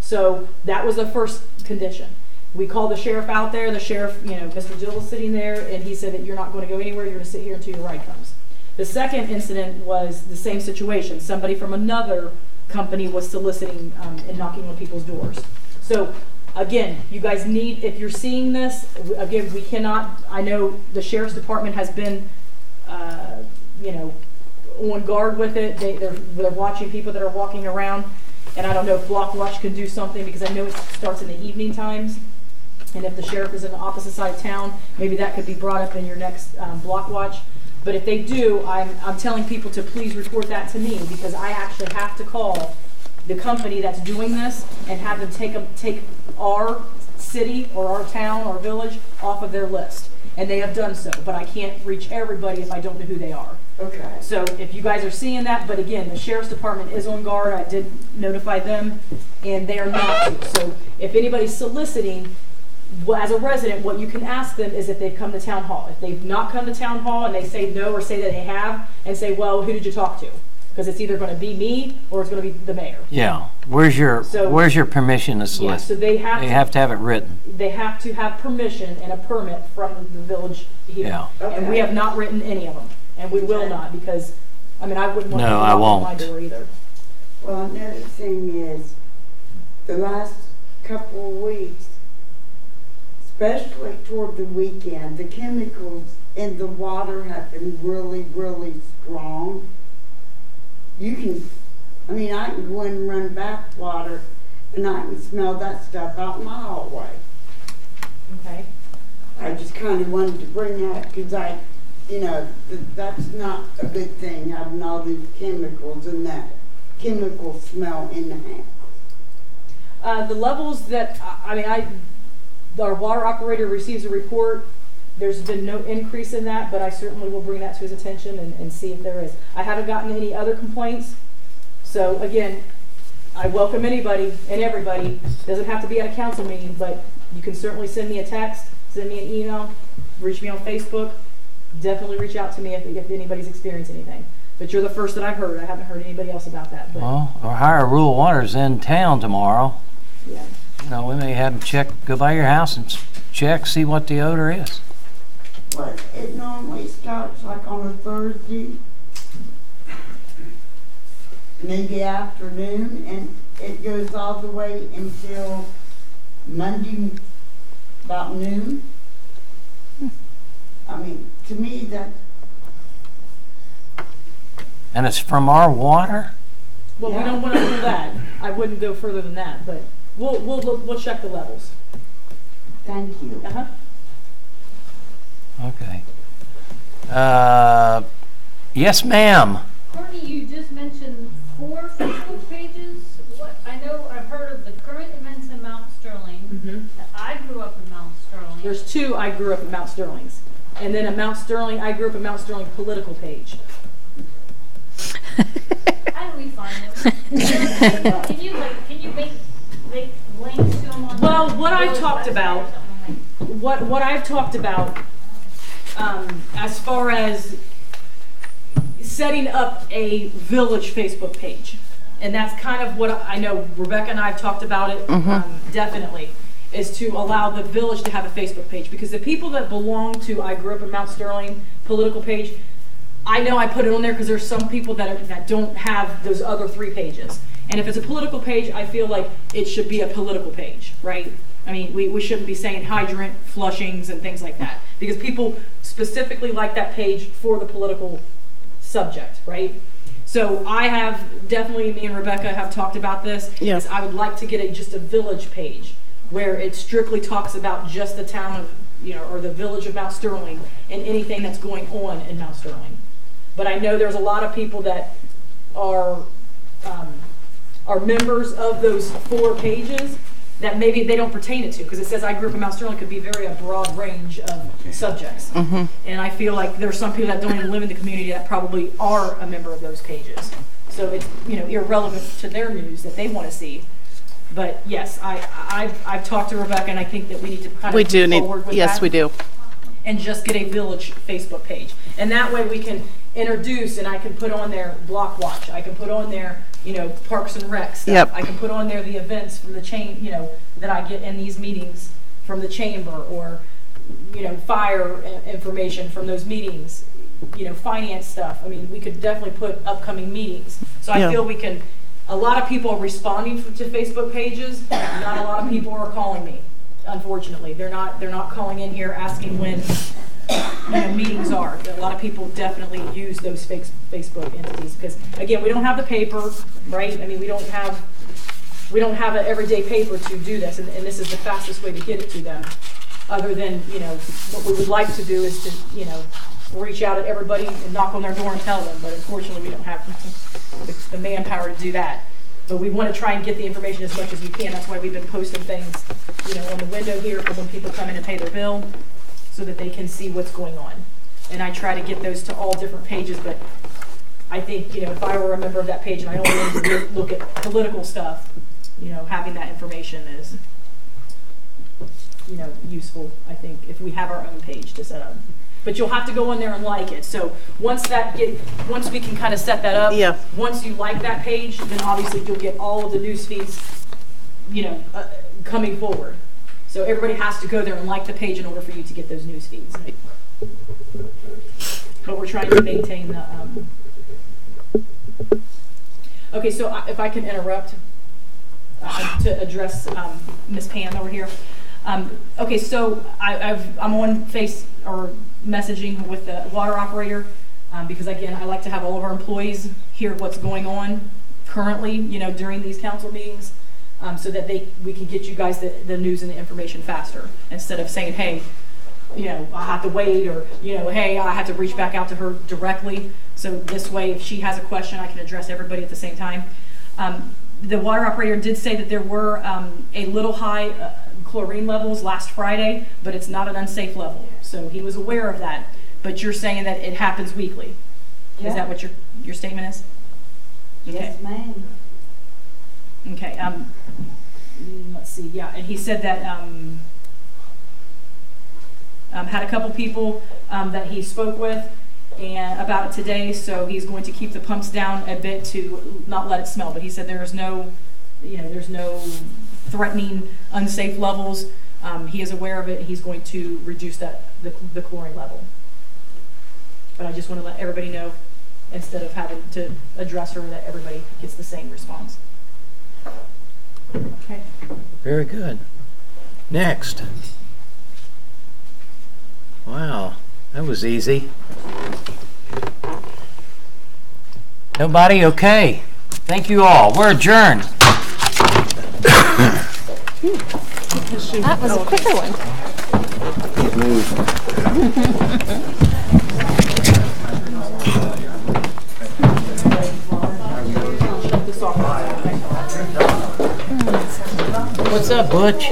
So that was the first condition. We called the sheriff out there. The sheriff, Mr. Dill was sitting there, and he said that you're not going to go anywhere. You're going to sit here until your ride comes. The second incident was the same situation. Somebody from another company was soliciting and knocking on people's doors. So again, you guys need, if you're seeing this, again, we cannot, I know the sheriff's department has been, on guard with it. They're watching people that are walking around, and I don't know if Block Watch can do something, because I know it starts in the evening times, and if the sheriff is in the opposite side of town, maybe that could be brought up in your next Block Watch. But if they do, I'm telling people to please report that to me, because I actually have to call the company that's doing this and have them take our city or our town or village off of their list. And they have done so, but I can't reach everybody if I don't know who they are. Okay. So if you guys are seeing that, but again, the sheriff's department is on guard. I did notify them, and they are not to. So if anybody's soliciting, as a resident, what you can ask them is if they've come to town hall. If they've not come to town hall and they say no or say that they have, and say, well, who did you talk to? Because it's either going to be me or it's going to be the mayor. Yeah. Where's your permission to solicit? Yeah, so they have to have it written. They have to have permission and a permit from the village here. Yeah. And we have not written any of them, and we will not, because, I wouldn't want to No, I knock on won't. my door either. Well, another thing is, the last couple of weeks, especially toward the weekend, the chemicals in the water have been really, really strong. You can, I can go in and run bath water, and I can smell that stuff out in my hallway. Okay. I just kind of wanted to bring that, because that's not a good thing, having all these chemicals and that chemical smell in the house. The levels that, our water operator receives a report. There's been no increase in that, but I certainly will bring that to his attention and see if there is. I haven't gotten any other complaints. So again, I welcome anybody and everybody. Doesn't have to be at a council meeting, but you can certainly send me a text, send me an email, reach me on Facebook. Definitely reach out to me if anybody's experienced anything. But you're the first that I've heard. I haven't heard anybody else about that. But, Well, or hire Rural Waters in town tomorrow. yeah. We may have them go by your house and check, see what the odor is. But it normally starts like on a Thursday, maybe afternoon, and it goes all the way until Monday about noon. to me, that, And it's from our water? Well, we Yeah. don't want to do that. I wouldn't go further than that, but we'll check the levels. thank you. Uh-huh. Okay. Yes, ma'am. Courtney, you just mentioned 4 Facebook pages. What, I know I've heard of the current events in Mount Sterling. I grew up in Mount Sterling. There's 2 I grew up in Mount Sterling's. And then a Mount Sterling, I grew up in Mount Sterling political page. How do we find them? Can you make links to them on? Well, the what I've village talked website or about, something like what I've talked about, as far as setting up a village Facebook page, and that's kind of what I know Rebecca and I have talked about it, definitely, is to allow the village to have a Facebook page, because the people that belong to I Grew Up in Mount Sterling political page, I know I put it on there because there's some people that don't have those other 3 pages. And if it's a political page, I feel like it should be a political page, right? I mean, we shouldn't be saying hydrant flushings and things like that, because people specifically like that page for the political subject, right? So I have definitely, me and Rebecca have talked about this. Yeah. Is I would like to get just a village page where it strictly talks about just the town of, or the village of Mount Sterling and anything that's going on in Mount Sterling. But I know there's a lot of people that are members of those 4 pages that maybe they don't pertain it to, because it says I Grew Up in Mount Sterling could be very a broad range of subjects. And I feel like there's some people that don't even live in the community that probably are a member of those pages. So it's irrelevant to their news that they want to see. But yes, I've talked to Rebecca, and I think that we need to kind of move forward with yes, that. we do. And just get a village Facebook page. And that way we can introduce, and I can put on there Block Watch. I can put on there, Parks and Rec stuff. Yep. I can put on there the events from the chain, that I get in these meetings from the chamber, or, fire information from those meetings, finance stuff. I mean, we could definitely put upcoming meetings. So I feel we can, a lot of people are responding to Facebook pages. Not a lot of people are calling me. Unfortunately, they're not calling in here asking when meetings are. A lot of people definitely use those Facebook entities because, again, we don't have the paper, right? I mean, we don't have an everyday paper to do this, and this is the fastest way to get it to them. Other than what we would like to do is to reach out at everybody and knock on their door and tell them, but unfortunately, we don't have the manpower to do that. But we want to try and get the information as much as we can. That's why we've been posting things, on the window here for when people come in and pay their bill, so that they can see what's going on. And I try to get those to all different pages, but I think, if I were a member of that page and I only wanted to look at political stuff, having that information is, useful, I think, if we have our own page to set up. But you'll have to go in there and like it. So once we can kind of set that up, once you like that page, then obviously you'll get all of the news feeds, coming forward. So everybody has to go there and like the page in order for you to get those news feeds. But we're trying to maintain the. Okay, so if I can interrupt to address Ms. Pam over here. Okay, so I'm on messaging with the water operator because, again, I like to have all of our employees hear what's going on currently, during these council meetings, so that we can get you guys the news and the information faster, instead of saying, hey, I have to wait, or, hey, I have to reach back out to her directly. So this way, if she has a question, I can address everybody at the same time. The water operator did say that there were a little high chlorine levels last Friday, but it's not an unsafe level. So he was aware of that. But you're saying that it happens weekly. Yeah. Is that what your statement is? Okay. Yes, ma'am. Okay. Let's see. Yeah, and he said that had a couple people that he spoke with and about it today. So he's going to keep the pumps down a bit to not let it smell. But he said there's no threatening unsafe levels. He is aware of it. He's going to reduce the chlorine level. But I just want to let everybody know, instead of having to address her, that everybody gets the same response. Okay. Very good. Next. Wow. That was easy. Nobody? Okay. Thank you all. We're adjourned. That was a quicker one. What's up, Butch?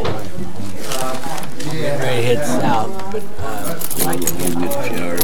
Ready to head south, but Get a good shower.